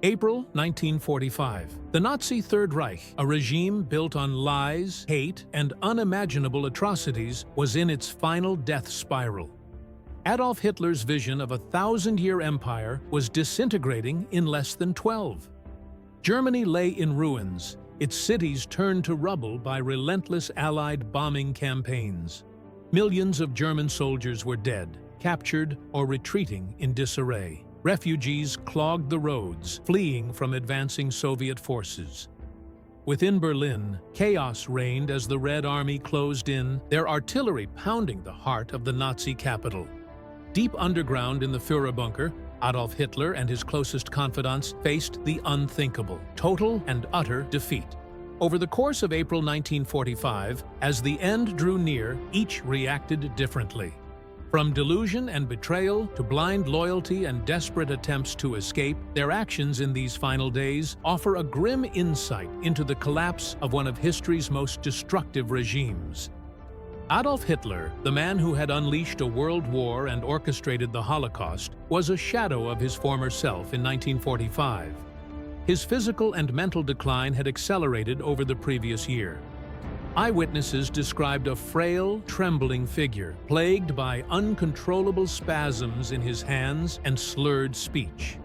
April 1945. The Nazi Third Reich, a regime built on lies, hate, and unimaginable atrocities, was in its final death spiral. Adolf Hitler's vision of a 1,000-year empire was disintegrating in less than 12. Germany lay in ruins, its cities turned to rubble by relentless Allied bombing campaigns. Millions of German soldiers were dead, captured, or retreating in disarray. Refugees clogged the roads, fleeing from advancing Soviet forces. Within Berlin, chaos reigned as the Red Army closed in, their artillery pounding the heart of the Nazi capital. Deep underground in the Führerbunker, Adolf Hitler and his closest confidants faced the unthinkable, total and utter defeat. Over the course of April 1945, as the end drew near, each reacted differently. From delusion and betrayal to blind loyalty and desperate attempts to escape, their actions in these final days offer a grim insight into the collapse of one of history's most destructive regimes. Adolf Hitler, the man who had unleashed a world war and orchestrated the Holocaust, was a shadow of his former self in 1945. His physical and mental decline had accelerated over the previous year. Eyewitnesses described a frail, trembling figure, plagued by uncontrollable spasms in his hands and slurred speech.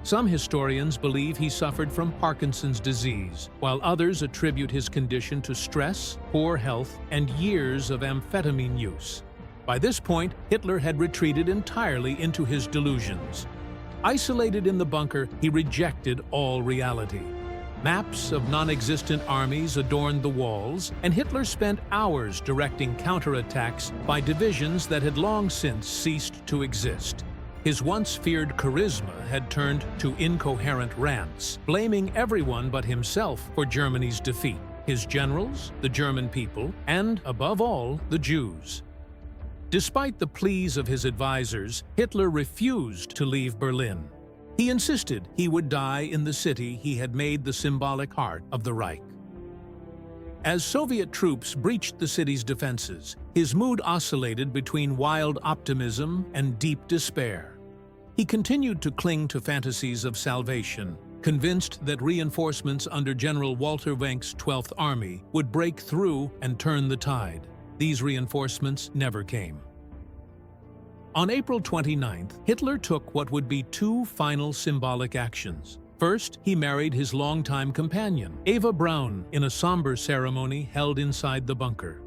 Some historians believe he suffered from Parkinson's disease, while others attribute his condition to stress, poor health, and years of amphetamine use. By this point, Hitler had retreated entirely into his delusions. Isolated in the bunker, he rejected all reality. Maps of non-existent armies adorned the walls, and Hitler spent hours directing counterattacks by divisions that had long since ceased to exist. His once feared charisma had turned to incoherent rants, blaming everyone but himself for Germany's defeat: his generals, the German people, and, above all, the Jews. Despite the pleas of his advisors, Hitler refused to leave Berlin. He insisted he would die in the city he had made the symbolic heart of the Reich. As Soviet troops breached the city's defenses, his mood oscillated between wild optimism and deep despair. He continued to cling to fantasies of salvation, convinced that reinforcements under General Walter Wenck's 12th Army would break through and turn the tide. These reinforcements never came. On April 29th, Hitler took what would be two final symbolic actions. First, he married his longtime companion, Eva Braun, in a somber ceremony held inside the bunker.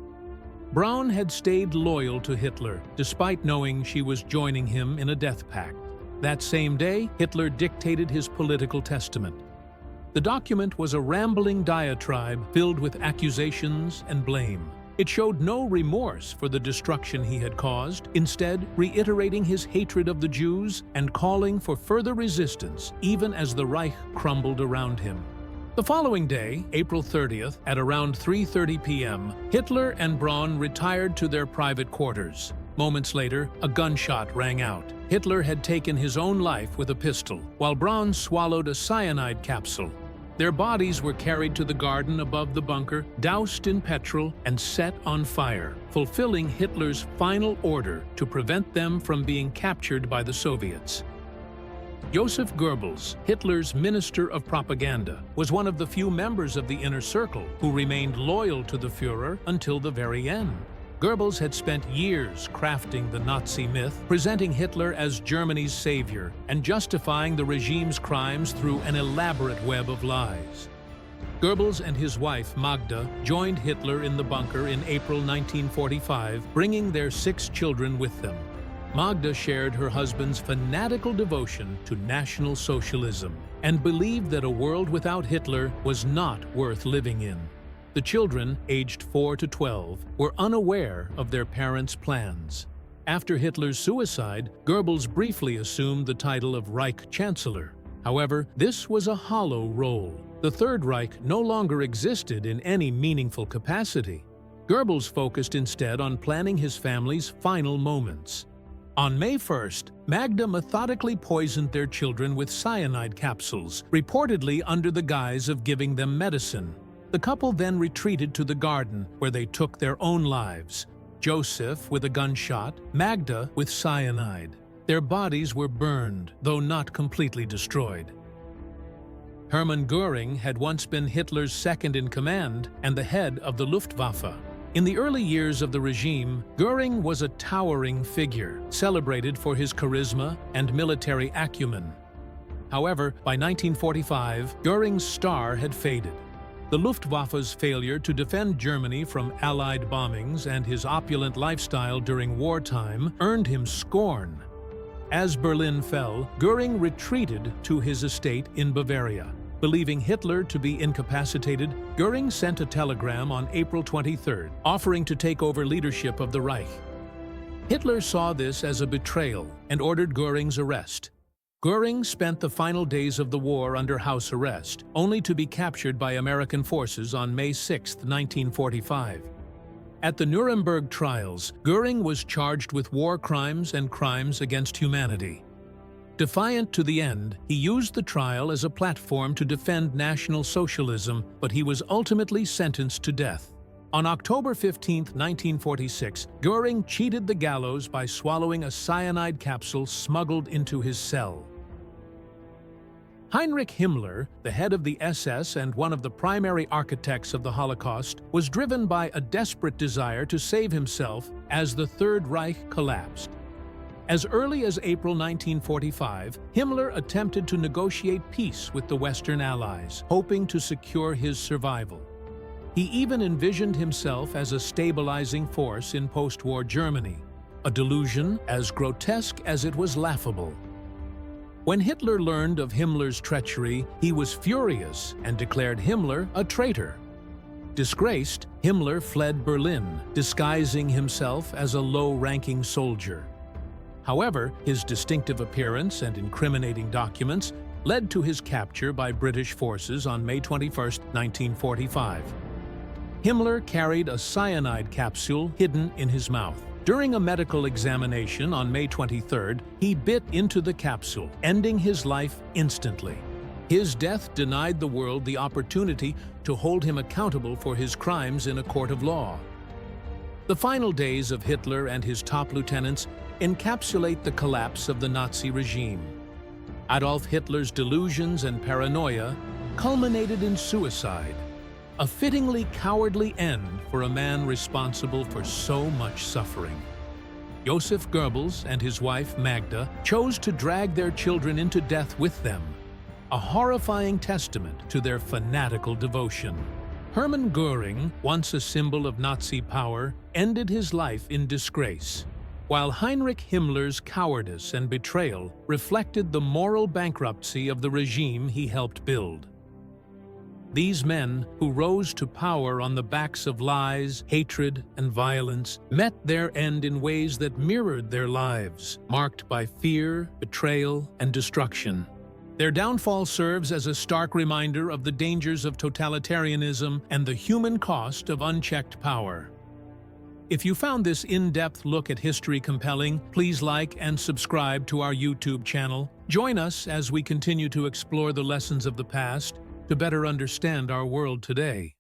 Braun had stayed loyal to Hitler, despite knowing she was joining him in a death pact. That same day, Hitler dictated his political testament. The document was a rambling diatribe filled with accusations and blame. It showed no remorse for the destruction he had caused, instead reiterating his hatred of the Jews and calling for further resistance even as the Reich crumbled around him. The following day, April 30th, at around 3:30 p.m., Hitler and Braun retired to their private quarters. Moments later, a gunshot rang out. Hitler had taken his own life with a pistol, while Braun swallowed a cyanide capsule. Their bodies were carried to the garden above the bunker, doused in petrol, and set on fire, fulfilling Hitler's final order to prevent them from being captured by the Soviets. Joseph Goebbels, Hitler's Minister of Propaganda, was one of the few members of the inner circle who remained loyal to the Führer until the very end. Goebbels had spent years crafting the Nazi myth, presenting Hitler as Germany's savior and justifying the regime's crimes through an elaborate web of lies. Goebbels and his wife, Magda, joined Hitler in the bunker in April 1945, bringing their 6 children with them. Magda shared her husband's fanatical devotion to National Socialism and believed that a world without Hitler was not worth living in. The children, aged 4 to 12, were unaware of their parents' plans. After Hitler's suicide, Goebbels briefly assumed the title of Reich Chancellor. However, this was a hollow role. The Third Reich no longer existed in any meaningful capacity. Goebbels focused instead on planning his family's final moments. On May 1st, Magda methodically poisoned their children with cyanide capsules, reportedly under the guise of giving them medicine. The couple then retreated to the garden, where they took their own lives. Joseph with a gunshot, Magda with cyanide. Their bodies were burned, though not completely destroyed. Hermann Göring had once been Hitler's second-in-command and the head of the Luftwaffe. In the early years of the regime, Göring was a towering figure, celebrated for his charisma and military acumen. However, by 1945, Göring's star had faded. The Luftwaffe's failure to defend Germany from Allied bombings and his opulent lifestyle during wartime earned him scorn. As Berlin fell, Göring retreated to his estate in Bavaria. Believing Hitler to be incapacitated, Göring sent a telegram on April 23, offering to take over leadership of the Reich. Hitler saw this as a betrayal and ordered Göring's arrest. Göring spent the final days of the war under house arrest, only to be captured by American forces on May 6, 1945. At the Nuremberg trials, Göring was charged with war crimes and crimes against humanity. Defiant to the end, he used the trial as a platform to defend National Socialism, but he was ultimately sentenced to death. On October 15, 1946, Göring cheated the gallows by swallowing a cyanide capsule smuggled into his cell. Heinrich Himmler, the head of the SS and one of the primary architects of the Holocaust, was driven by a desperate desire to save himself as the Third Reich collapsed. As early as April 1945, Himmler attempted to negotiate peace with the Western Allies, hoping to secure his survival. He even envisioned himself as a stabilizing force in post-war Germany, a delusion as grotesque as it was laughable. When Hitler learned of Himmler's treachery, he was furious and declared Himmler a traitor. Disgraced, Himmler fled Berlin, disguising himself as a low-ranking soldier. However, his distinctive appearance and incriminating documents led to his capture by British forces on May 21, 1945. Himmler carried a cyanide capsule hidden in his mouth. During a medical examination on May 23, he bit into the capsule, ending his life instantly. His death denied the world the opportunity to hold him accountable for his crimes in a court of law. The final days of Hitler and his top lieutenants encapsulate the collapse of the Nazi regime. Adolf Hitler's delusions and paranoia culminated in suicide, a fittingly cowardly end for a man responsible for so much suffering. Joseph Goebbels and his wife Magda chose to drag their children into death with them, a horrifying testament to their fanatical devotion. Hermann Göring, once a symbol of Nazi power, ended his life in disgrace, while Heinrich Himmler's cowardice and betrayal reflected the moral bankruptcy of the regime he helped build. These men, who rose to power on the backs of lies, hatred, and violence, met their end in ways that mirrored their lives, marked by fear, betrayal, and destruction. Their downfall serves as a stark reminder of the dangers of totalitarianism and the human cost of unchecked power. If you found this in-depth look at history compelling, please like and subscribe to our YouTube channel. Join us as we continue to explore the lessons of the past to better understand our world today.